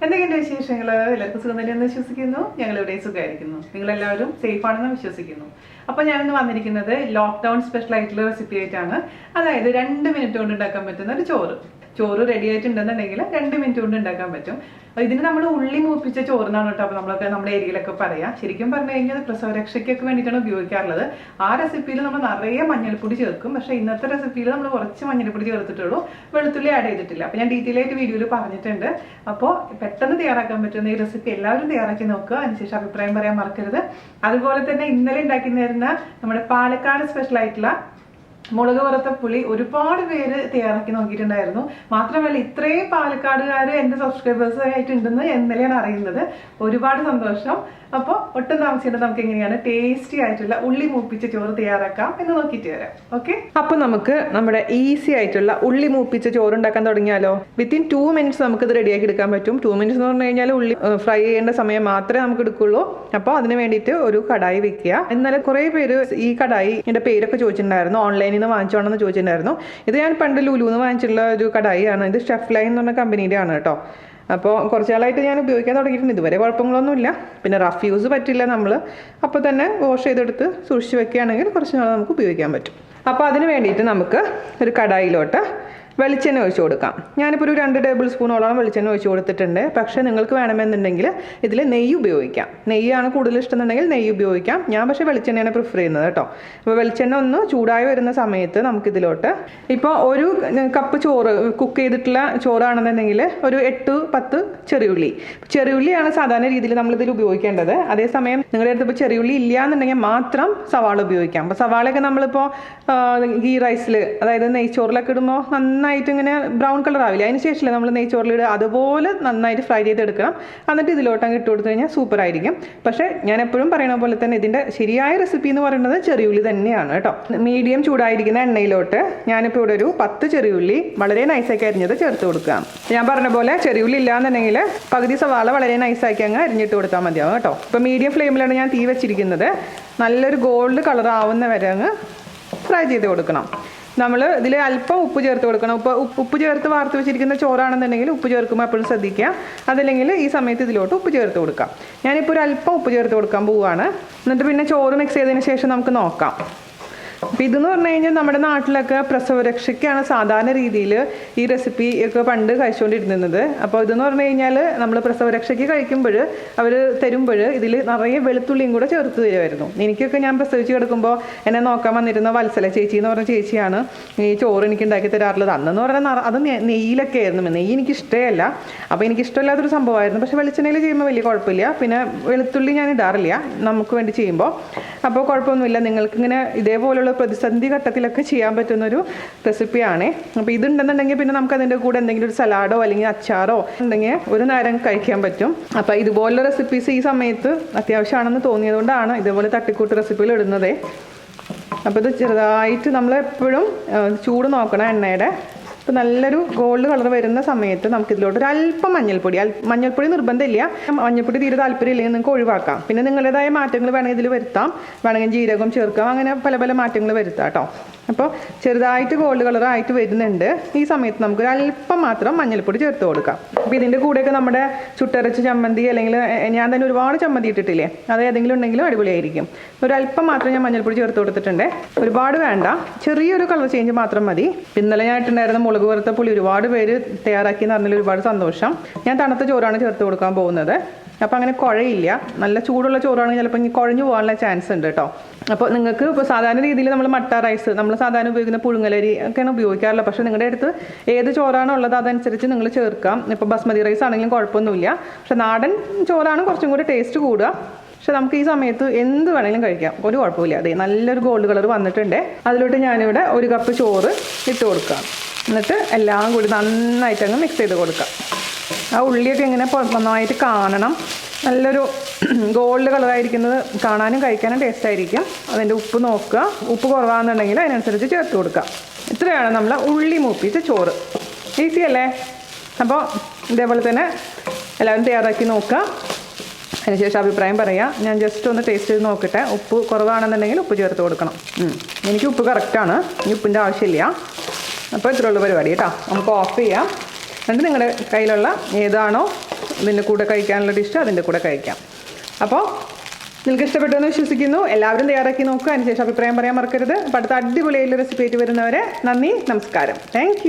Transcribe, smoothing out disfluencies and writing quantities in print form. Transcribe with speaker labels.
Speaker 1: എന്തൊക്കെയുണ്ട് വിശേഷങ്ങൾ? എല്ലാവർക്കും സുഖം തന്നെയെന്ന് വിശ്വസിക്കുന്നു. ഞങ്ങളിവിടെ സുഖമായിരിക്കുന്നു. നിങ്ങളെല്ലാവരും സേഫ് ആണെന്ന് വിശ്വസിക്കുന്നു. അപ്പോൾ ഞാനിന്ന് വന്നിരിക്കുന്നത് ലോക്ക്ഡൗൺ സ്പെഷ്യൽ ആയിട്ടുള്ള റെസിപ്പി ആയിട്ടാണ്. അതായത് 2 മിനിറ്റ് കൊണ്ട് ഉണ്ടാക്കാൻ പറ്റുന്ന ഒരു ചോറ് റെഡി ആയിട്ടുണ്ടെന്നുണ്ടെങ്കിൽ 2 മിനിറ്റ് കൊണ്ട് ഉണ്ടാക്കാൻ പറ്റും. ഇതിന് നമ്മൾ ഉള്ളി മൂപ്പിച്ച ചോറിനാണ് കേട്ടോ. അപ്പോൾ നമ്മളൊക്കെ നമ്മുടെ ഏരിയയിലൊക്കെ പറയാം. ശരിക്കും പറഞ്ഞു കഴിഞ്ഞാൽ പ്രസവരക്ഷയ്ക്കൊക്കെ വേണ്ടിയിട്ടാണ് ഉപയോഗിക്കാറുള്ളത്. ആ റെസിപ്പിയിൽ നമ്മൾ നിറയെ മഞ്ഞൾപ്പൊടി ചേർക്കും. പക്ഷേ ഇന്നത്തെ റെസിപ്പിയിൽ നമ്മൾ കുറച്ച് മഞ്ഞൾപ്പൊടി ചേർത്തിട്ടുള്ളൂ, വെളുത്തുള്ളി ആഡ് ചെയ്തിട്ടില്ല. അപ്പോൾ ഞാൻ ഡീറ്റെയിൽ ആയിട്ട് വീഡിയോയിൽ പറഞ്ഞിട്ടുണ്ട്. അപ്പോൾ പെട്ടെന്ന് തയ്യാറാക്കാൻ പറ്റുന്ന ഈ റെസിപ്പി എല്ലാവരും തയ്യാറാക്കി നോക്കുക. അതിനുശേഷം അഭിപ്രായം പറയാൻ മറക്കരുത്. അതുപോലെ തന്നെ ഇന്നലെ ഉണ്ടാക്കി തരുന്ന നമ്മുടെ പാലക്കാട് സ്പെഷ്യൽ ആയിട്ടുള്ള മുളക് വറുത്ത പുളി ഒരുപാട് പേര് തയ്യാറാക്കി നോക്കിയിട്ടുണ്ടായിരുന്നു. മാത്രമല്ല ഇത്രയും പാലക്കാടുകാർ എൻ്റെ സബ്സ്ക്രൈബേഴ്സ് ആയിട്ടുണ്ടെന്ന് ഇന്നലെയാണ് അറിയുന്നത്. ഒരുപാട് സന്തോഷം. അപ്പോൾ ഒട്ടും താമസിച്ചിട്ട് നമുക്ക് എങ്ങനെയാണ് ടേസ്റ്റി ആയിട്ടുള്ള ഉള്ളി മൂപ്പിച്ച ചോറ് തയ്യാറാക്കാം എന്ന് നോക്കിയിട്ട് വരാം. ഓക്കെ, അപ്പൊ നമുക്ക് നമ്മുടെ ഈസി ആയിട്ടുള്ള ഉള്ളി മൂപ്പിച്ച ചോറ് ഉണ്ടാക്കാൻ തുടങ്ങിയാലോ. വിത്തിൻ 2 മിനിറ്റ്സ് നമുക്ക് ഇത് റെഡിയാക്കി എടുക്കാൻ പറ്റും. 2 മിനിറ്റ്സ് എന്ന് പറഞ്ഞു കഴിഞ്ഞാൽ ഉള്ളി ഫ്രൈ ചെയ്യേണ്ട സമയം മാത്രമേ നമുക്ക് എടുക്കുള്ളൂ. അപ്പോൾ അതിന് വേണ്ടിയിട്ട് ഒരു കടായി വെക്കുക. ഇന്നലെ കുറേ പേര് ഈ കടായി എൻ്റെ പേരൊക്കെ ചോദിച്ചിട്ടുണ്ടായിരുന്നു, ഓൺലൈനിൽ നിന്ന് വാങ്ങിച്ചോണെന്ന് ചോദിച്ചിട്ടുണ്ടായിരുന്നു. ഇത് ഞാൻ പണ്ട് ലുലുന്ന് വാങ്ങിച്ചിട്ടുള്ള ഒരു കടായിയാണ്. ഇത് ഷെഫ് ലൈൻ എന്ന് പറഞ്ഞ കമ്പനിയുടെ ആണ് കേട്ടോ. അപ്പോൾ കുറച്ച് നാളായിട്ട് ഞാൻ ഉപയോഗിക്കാൻ തുടങ്ങിയിട്ടുണ്ട്. ഇതുവരെ കുഴപ്പങ്ങളൊന്നുമില്ല. പിന്നെ റഫ് യൂസ് പറ്റില്ല. നമ്മൾ അപ്പോൾ തന്നെ വാഷ് ചെയ്തെടുത്ത് സൂക്ഷിച്ച് വെക്കുകയാണെങ്കിൽ കുറച്ച് നാൾ നമുക്ക് ഉപയോഗിക്കാൻ പറ്റും. അപ്പോൾ അതിന് വേണ്ടിയിട്ട് നമുക്ക് ഒരു കടായിലോട്ട് വെളിച്ചെണ്ണ ഒഴിച്ചു കൊടുക്കാം. ഞാനിപ്പോൾ ഒരു 2 ടേബിൾ സ്പൂണോളം വെളിച്ചെണ്ണ ഒഴിച്ചു കൊടുത്തിട്ടുണ്ട്. പക്ഷേ നിങ്ങൾക്ക് വേണമെന്നുണ്ടെങ്കിൽ ഇതിൽ നെയ്യ് ഉപയോഗിക്കാം. നെയ്യാണ് കൂടുതൽ ഇഷ്ടം എന്നുണ്ടെങ്കിൽ നെയ്യ് ഉപയോഗിക്കാം. ഞാൻ പക്ഷേ വെളിച്ചെണ്ണയാണ് പ്രിഫർ ചെയ്യുന്നത് കേട്ടോ. അപ്പോൾ വെളിച്ചെണ്ണ ഒന്ന് ചൂടായി വരുന്ന സമയത്ത് നമുക്കിതിലോട്ട് ഇപ്പോൾ ഒരു കപ്പ് ചോറ് കുക്ക് ചെയ്തിട്ടുള്ള ചോറാണെന്നുണ്ടെങ്കിൽ ഒരു 8-10 ചെറിയുള്ളിയാണ് സാധാരണ രീതിയിൽ നമ്മളിതിൽ ഉപയോഗിക്കേണ്ടത്. അതേസമയം നിങ്ങളുടെ അടുത്ത് ഇപ്പോൾ ചെറിയുള്ളി ഇല്ല എന്നുണ്ടെങ്കിൽ മാത്രം സവാള ഉപയോഗിക്കാം. അപ്പോൾ സവാളയൊക്കെ നമ്മളിപ്പോൾ ഗീ റൈസിൽ അതായത് നെയ്ച്ചോറിലൊക്കെ ഇടുമ്പോൾ നന്നായിട്ട് ഇങ്ങനെ ബ്രൗൺ കളർ ആവില്ല. അതിന് ശേഷമല്ലേ നമ്മൾ നെയ്ച്ചോറിലിടുക. അതുപോലെ നന്നായിട്ട് ഫ്രൈ ചെയ്തെടുക്കണം. എന്നിട്ട് ഇതിലോട്ടങ്ങ് ഇട്ട് കൊടുത്തു കഴിഞ്ഞാൽ സൂപ്പർ ആയിരിക്കും. പക്ഷേ ഞാൻ എപ്പോഴും പറയുന്ന പോലെ തന്നെ ഇതിൻ്റെ ശരിയായ റെസിപ്പി എന്ന് പറയുന്നത് ചെറിയുള്ളി തന്നെയാണ് കേട്ടോ. മീഡിയം ചൂടായിരിക്കുന്ന എണ്ണയിലോട്ട് ഞാനിപ്പോൾ ഇവിടെ ഒരു 10 ചെറിയുള്ളി വളരെ നൈസാക്കി അരിഞ്ഞത് ചേർത്ത് കൊടുക്കാം. ഞാൻ പറഞ്ഞ പോലെ ചെറിയുള്ളി ഇല്ലാന്നുണ്ടെങ്കിൽ പകുതി സവാള വളരെ നൈസാക്കി അങ്ങ് അരിഞ്ഞിട്ട് കൊടുത്താൽ മതിയാവും കേട്ടോ. ഇപ്പോൾ മീഡിയം ഫ്ലെയിമിലാണ് ഞാൻ തീ വെച്ചിരിക്കുന്നത്. നല്ലൊരു ഗോൾഡ് കളർ ആവുന്ന വരെ അങ്ങ് ഫ്രൈ ചെയ്ത് കൊടുക്കണം. നമ്മൾ ഇതിൽ അല്പം ഉപ്പ് ചേർത്ത് കൊടുക്കണം. ഉപ്പ് ചേർത്ത് വാർത്ത് വെച്ചിരിക്കുന്ന ചോറാണെന്നുണ്ടെങ്കിൽ ഉപ്പ് ചേർക്കുമ്പോൾ എപ്പോഴും ശ്രദ്ധിക്കുക. അതല്ലെങ്കിൽ ഈ സമയത്ത് ഇതിലോട്ട് ഉപ്പ് ചേർത്ത് കൊടുക്കാം. ഞാനിപ്പോൾ ഒരു അല്പം ഉപ്പ് ചേർത്ത് കൊടുക്കാൻ പോവുകയാണ്. എന്നിട്ട് പിന്നെ ചോറ് മിക്സ് ചെയ്തതിന് ശേഷം നമുക്ക് നോക്കാം. അപ്പം ഇതെന്ന് പറഞ്ഞു കഴിഞ്ഞാൽ നമ്മുടെ നാട്ടിലൊക്കെ പ്രസവരക്ഷയ്ക്കാണ് സാധാരണ രീതിയിൽ ഈ റെസിപ്പി ഒക്കെ പണ്ട് കഴിച്ചുകൊണ്ടിരുന്നത്. അപ്പോൾ ഇതെന്ന് പറഞ്ഞു കഴിഞ്ഞാൽ നമ്മൾ പ്രസവരക്ഷയ്ക്ക് കഴിക്കുമ്പോൾ അവർ തരുമ്പോൾ ഇതിൽ നിറയെ വെളുത്തുള്ളിയും കൂടെ ചേർത്ത് തരുമായിരുന്നു. എനിക്കൊക്കെ ഞാൻ പ്രസവിച്ച് കിടക്കുമ്പോൾ എന്നെ നോക്കാൻ വന്നിരുന്ന വത്സല ചേച്ചി എന്ന് പറഞ്ഞ ചേച്ചിയാണ് ഈ ചോറ് എനിക്ക് ഉണ്ടാക്കി തരാറുള്ളത്. അന്നെന്ന് പറഞ്ഞാൽ അത് നെയ്യിലൊക്കെ ആയിരുന്നു. നെയ്യ് എനിക്ക് ഇഷ്ടമല്ല. അപ്പോൾ എനിക്ക് ഇഷ്ടമില്ലാത്തൊരു സംഭവമായിരുന്നു. പക്ഷേ വെളിച്ചെണ്ണയിൽ ചെയ്യുമ്പോൾ വലിയ കുഴപ്പമില്ല. പിന്നെ വെളുത്തുള്ളി ഞാൻ ഇടാറില്ല നമുക്ക് വേണ്ടി ചെയ്യുമ്പോൾ. അപ്പോൾ കുഴപ്പമൊന്നുമില്ല. നിങ്ങൾക്കിങ്ങനെ ഇതേപോലുള്ള പ്രതിസന്ധി ഘട്ടത്തിലൊക്കെ ചെയ്യാൻ പറ്റുന്നൊരു റെസിപ്പിയാണ്. അപ്പോൾ ഇതുണ്ടെന്നുണ്ടെങ്കിൽ പിന്നെ നമുക്ക് അതിൻ്റെ കൂടെ എന്തെങ്കിലും ഒരു സലാഡോ അല്ലെങ്കിൽ അച്ചാറോ ഉണ്ടെങ്കിൽ ഒരു നേരം കഴിക്കാൻ പറ്റും. അപ്പോൾ ഇതുപോലുള്ള റെസിപ്പീസ് ഈ സമയത്ത് അത്യാവശ്യമാണെന്ന് തോന്നിയതുകൊണ്ടാണ് ഇതേപോലെ തട്ടിക്കൂട്ട് റെസിപ്പികൾ ഇടുന്നത്. അപ്പോൾ ഇത് ചെറുതായിട്ട് നമ്മളെപ്പോഴും ചൂട് നോക്കണം എണ്ണയുടെ. ഇപ്പോൾ നല്ലൊരു ഗോൾഡ് കളർ വരുന്ന സമയത്ത് നമുക്കിതിലോട്ട് ഒരു അല്പം മഞ്ഞൾപ്പൊടി നിർബന്ധമില്ല. മഞ്ഞൾപ്പൊടി തീരെ താല്പര്യമില്ലെങ്കിൽ നിങ്ങൾക്ക് ഒഴിവാക്കാം. പിന്നെ നിങ്ങളുടേതായ മാറ്റങ്ങൾ വേണമെങ്കിൽ ഇതിൽ വരുത്താം. വേണമെങ്കിൽ ജീരകം ചേർക്കാം. അങ്ങനെ പല മാറ്റങ്ങൾ വരുത്താം കേട്ടോ. അപ്പോൾ ചെറുതായിട്ട് ഗോൾഡ് കളറായിട്ട് വരുന്നുണ്ട്. ഈ സമയത്ത് നമുക്കൊരു അല്പം മാത്രം മഞ്ഞൾപ്പൊടി ചേർത്ത് കൊടുക്കാം. അപ്പോൾ ഇതിൻ്റെ കൂടെയൊക്കെ നമ്മുടെ ചുട്ടരച്ച ചമ്മന്തി അല്ലെങ്കിൽ ഞാൻ തന്നെ ഒരുപാട് ചമ്മന്തി ഇട്ടിട്ടില്ലേ, അത് ഏതെങ്കിലും ഉണ്ടെങ്കിലും അടിപൊളിയായിരിക്കും. ഒരല്പം മാത്രം ഞാൻ മഞ്ഞൾപ്പൊടി ചേർത്ത് കൊടുത്തിട്ടുണ്ട്. ഒരുപാട് വേണ്ട, ചെറിയൊരു കളർ ചേഞ്ച് മാത്രം മതി. ഇന്നലെ ഞാൻ ഇട്ടുണ്ടായിരുന്ന മുളക് വറുത്ത പുളി ഒരുപാട് പേര് തയ്യാറാക്കി എന്ന് പറഞ്ഞാൽ ഒരുപാട് സന്തോഷം. ഞാൻ തണുത്ത ചോറാണ് ചേർത്ത് കൊടുക്കാൻ പോകുന്നത്. അപ്പോൾ അങ്ങനെ കുഴയില്ല. നല്ല ചൂടുള്ള ചോറാണെങ്കിൽ ചിലപ്പോൾ ഇനി കുഴഞ്ഞു പോകാനുള്ള ചാൻസ് ഉണ്ട് കേട്ടോ. അപ്പോൾ നിങ്ങൾക്ക് ഇപ്പോൾ സാധാരണ രീതിയിൽ നമ്മൾ മട്ട റൈസ് നമ്മൾ സാധാരണ ഉപയോഗിക്കുന്ന പുഴുങ്ങലരി ഒക്കെയാണ് ഉപയോഗിക്കാറുള്ളത്. പക്ഷേ നിങ്ങളുടെ അടുത്ത് ഏത് ചോറാണോ ഉള്ളത് അതനുസരിച്ച് നിങ്ങൾ ചേർക്കാം. ഇപ്പോൾ ബസ്മതി റൈസ് ആണെങ്കിലും കുഴപ്പമൊന്നുമില്ല. പക്ഷേ നാടൻ ചോറാണ് കുറച്ചും കൂടി ടേസ്റ്റ് കൂടുക. പക്ഷെ നമുക്ക് ഈ സമയത്ത് എന്ത് വേണമെങ്കിലും കഴിക്കാം, ഒരു കുഴപ്പമില്ല. അതെ, നല്ലൊരു ഗോൾഡ് കളർ വന്നിട്ടുണ്ട്. അതിലോട്ട് ഞാനിവിടെ 1 കപ്പ് ചോറ് ഇട്ട് കൊടുക്കാം. എന്നിട്ട് എല്ലാം കൂടി നന്നായിട്ട് അങ്ങ് മിക്സ് ചെയ്ത് കൊടുക്കാം. ആ ഉള്ളിയൊക്കെ ഇങ്ങനെ നന്നായിട്ട് കാണണം. നല്ലൊരു ഗോൾഡ് കളറായിരിക്കുന്നത് കാണാനും കഴിക്കാനും ടേസ്റ്റ് ആയിരിക്കും. അതിൻ്റെ ഉപ്പ് നോക്കുക. ഉപ്പ് കുറവാണെന്നുണ്ടെങ്കിൽ അതിനനുസരിച്ച് ചേർത്ത് കൊടുക്കുക. ഇത്രയാണ് നമ്മൾ ഉള്ളി മൂപ്പിച്ച ചോറ്. ഈസി അല്ലേ? അപ്പോൾ ഇതേപോലെ തന്നെ എല്ലാവരും തയ്യാറാക്കി നോക്കുക. അതിനുശേഷം അഭിപ്രായം പറയാം. ഞാൻ ജസ്റ്റ് ഒന്ന് ടേസ്റ്റ് ചെയ്ത് നോക്കട്ടെ. ഉപ്പ് കുറവാണെന്നുണ്ടെങ്കിൽ ഉപ്പ് ചേർത്ത് കൊടുക്കണം. എനിക്ക് ഉപ്പ് കറക്റ്റാണ്. ഇനി ഉപ്പിൻ്റെ ആവശ്യമില്ല. അപ്പോൾ ഇത്രയുള്ള പരിപാടി കേട്ടോ. നമുക്ക് ഓഫ് ചെയ്യാം. എന്നിട്ട് നിങ്ങളുടെ കയ്യിലുള്ള ഏതാണോ ഇതിൻ്റെ കൂടെ കഴിക്കാനുള്ള ഡിഷ് അതിൻ്റെ കൂടെ കഴിക്കാം. അപ്പോൾ നിങ്ങൾക്ക് ഇഷ്ടപ്പെട്ടു എന്ന് വിശ്വസിക്കുന്നു. എല്ലാവരും തയ്യാറാക്കി നോക്കുക. അതിനുശേഷം അഭിപ്രായം പറയാൻ മറക്കരുത്. അപ്പോൾ അടുത്ത അടിപൊളിയായിട്ടുള്ള റെസിപ്പി ആയിട്ട് വരുന്നവരെ നന്ദി, നമസ്കാരം. താങ്ക്